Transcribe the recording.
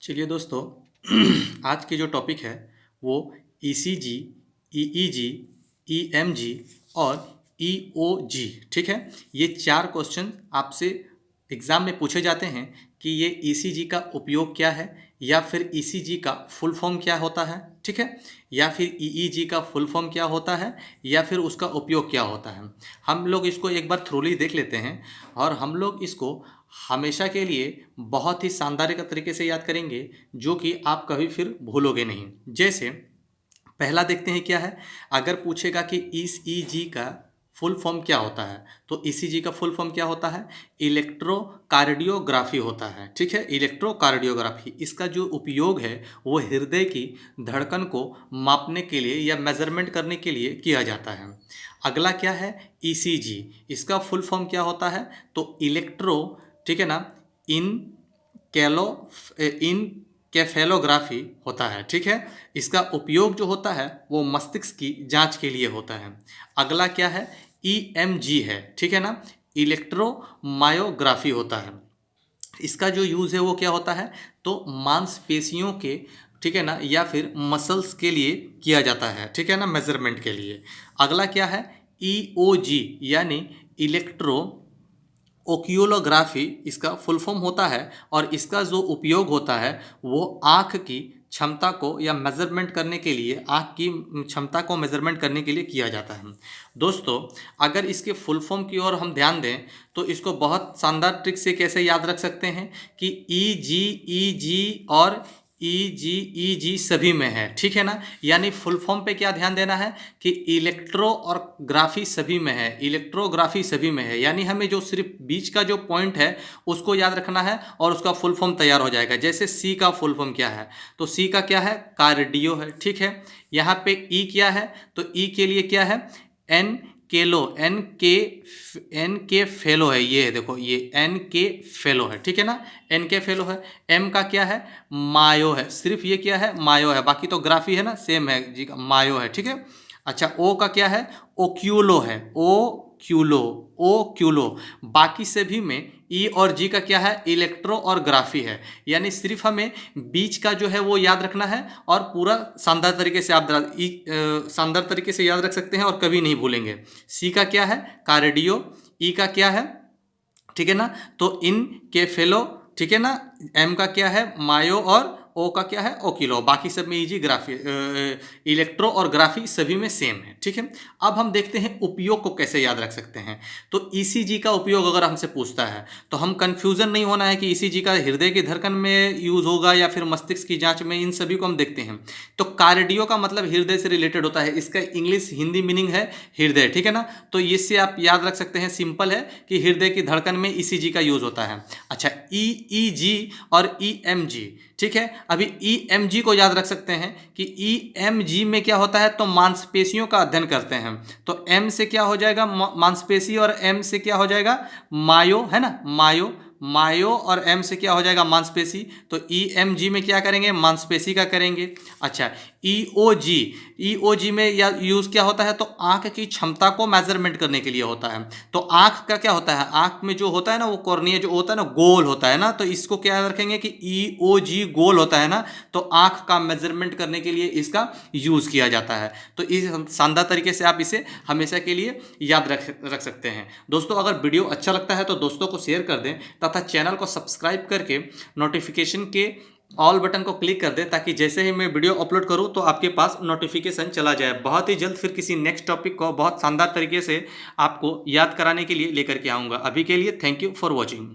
चलिए दोस्तों, आज की जो टॉपिक है वो ईसीजी, ईईजी, ईएमजी और ईओजी, ठीक है। ये चार क्वेश्चन आपसे एग्ज़ाम में पूछे जाते हैं कि ये ईसीजी का उपयोग क्या है, या फिर ईसीजी का फुल फॉर्म क्या होता है, ठीक है, या फिर ईईजी का फुल फॉर्म क्या होता है, या फिर उसका उपयोग क्या होता है। हम लोग इसको एक बार थ्रोली देख लेते हैं और हम लोग इसको हमेशा के लिए बहुत ही शानदार तरीके से याद करेंगे, जो कि आप कभी फिर भूलोगे नहीं। जैसे पहला देखते हैं क्या है। अगर पूछेगा कि ईसीजी का फुल फॉर्म क्या होता है, तो ईसीजी का फुल फॉर्म क्या होता है? इलेक्ट्रोकार्डियोग्राफी होता है, ठीक है। इलेक्ट्रोकार्डियोग्राफी, इसका जो उपयोग है वो हृदय की धड़कन को मापने के लिए या मेजरमेंट करने के लिए किया जाता है। अगला क्या है? ईसीजी, इसका फुल फॉर्म क्या होता है? तो इलेक्ट्रो, ठीक है ना, इन कैलो इन कैफेलोग्राफी होता है, ठीक है। इसका उपयोग जो होता है वो मस्तिष्क की जांच के लिए होता है। अगला क्या है? ईएमजी है, ठीक है ना, इलेक्ट्रोमायोग्राफी होता है। इसका जो यूज़ है वो क्या होता है? तो मांसपेशियों के, ठीक है ना, या फिर मसल्स के लिए किया जाता है, ठीक है ना, मेजरमेंट के लिए। अगला क्या है? ईओजी यानी इलेक्ट्रो ओक्यूलोग्राफी, इसका फुल फॉर्म होता है और इसका जो उपयोग होता है वो आँख की क्षमता को या मेजरमेंट करने के लिए, आँख की क्षमता को मेजरमेंट करने के लिए किया जाता है। दोस्तों, अगर इसके फुल फॉर्म की ओर हम ध्यान दें तो इसको बहुत शानदार ट्रिक से कैसे याद रख सकते हैं कि ईजी और ईजी सभी में है, ठीक है ना। यानी फुल फॉर्म पे क्या ध्यान देना है कि इलेक्ट्रो और ग्राफी सभी में है, इलेक्ट्रोग्राफी सभी में है। यानी हमें जो सिर्फ बीच का जो पॉइंट है उसको याद रखना है और उसका फुल फॉर्म तैयार हो जाएगा। जैसे सी का फुल फॉर्म क्या है? तो सी का क्या है? कार्डियो है, ठीक है। यहाँ पे ई क्या है? तो ई के लिए क्या है? एन केलो, एन के फेलो है, ये है, देखो ये एन के फेलो है, ठीक है ना, एन के फेलो है। एम का क्या है? मायो है, सिर्फ ये क्या है? मायो है, बाकी तो ग्राफी है ना, सेम है जी, मायो है, ठीक है। अच्छा, ओ का क्या है? ओक्यूलो है, ओ क्यूलो, बाकी सभी में ई और जी का क्या है? इलेक्ट्रो और ग्राफी है। यानी सिर्फ हमें बीच का जो है वो याद रखना है और पूरा शानदार तरीके से आप शानदार तरीके से याद रख सकते हैं और कभी नहीं भूलेंगे। सी का क्या है? कार्डियो। ई का क्या है? ठीक है ना, तो इन के फेलो, ठीक है ना। एम का क्या है? मायो। और ओ का क्या है? ओकिलो। बाकी सब में इजी, ग्राफी, इलेक्ट्रो और ग्राफी सभी में सेम है, ठीक है। अब हम देखते हैं उपयोग को कैसे याद रख सकते हैं। तो ईसीजी का उपयोग अगर हमसे पूछता है तो हम कंफ्यूजन नहीं होना है कि ईसीजी का हृदय की धड़कन में यूज होगा या फिर मस्तिष्क की जांच में, इन सभी को हम देखते हैं। तो कार्डियो का मतलब हृदय से रिलेटेड होता है, इसका इंग्लिश हिंदी मीनिंग है हृदय, ठीक है ना। तो इससे आप याद रख सकते हैं, सिंपल है कि हृदय की धड़कन में ईसीजी का यूज होता है। अच्छा, ईईजी और ईएमजी, ठीक है। अभी ईएमजी को याद रख सकते हैं कि ईएमजी में क्या होता है? तो मांसपेशियों का अध्ययन करते हैं। तो एम से क्या हो जाएगा? मांसपेशी, और एम से क्या हो जाएगा? मायो, है ना, मायो और एम से क्या हो जाएगा? मांसपेशी। तो ईएमजी में क्या करेंगे? मांसपेशी का करेंगे। अच्छा, ईओजी में या यूज क्या होता है? तो आंख की क्षमता को मेजरमेंट करने के लिए होता है। तो आंख का क्या होता है? आंख में जो होता है ना, वो कॉर्निया जो होता है ना, गोल होता है ना, तो इसको क्या याद रखेंगे कि ईओजी गोल होता है ना, तो आंख का मेजरमेंट करने के लिए इसका यूज किया जाता है। तो इस शानदार तरीके से आप इसे हमेशा के लिए याद रख सकते हैं। दोस्तों, अगर वीडियो अच्छा लगता है तो दोस्तों को शेयर कर दें तथा चैनल को सब्सक्राइब करके नोटिफिकेशन के ऑल बटन को क्लिक कर दें, ताकि जैसे ही मैं वीडियो अपलोड करूं तो आपके पास नोटिफिकेशन चला जाए। बहुत ही जल्द फिर किसी नेक्स्ट टॉपिक को बहुत शानदार तरीके से आपको याद कराने के लिए लेकर के आऊँगा। अभी के लिए थैंक यू फॉर वॉचिंग।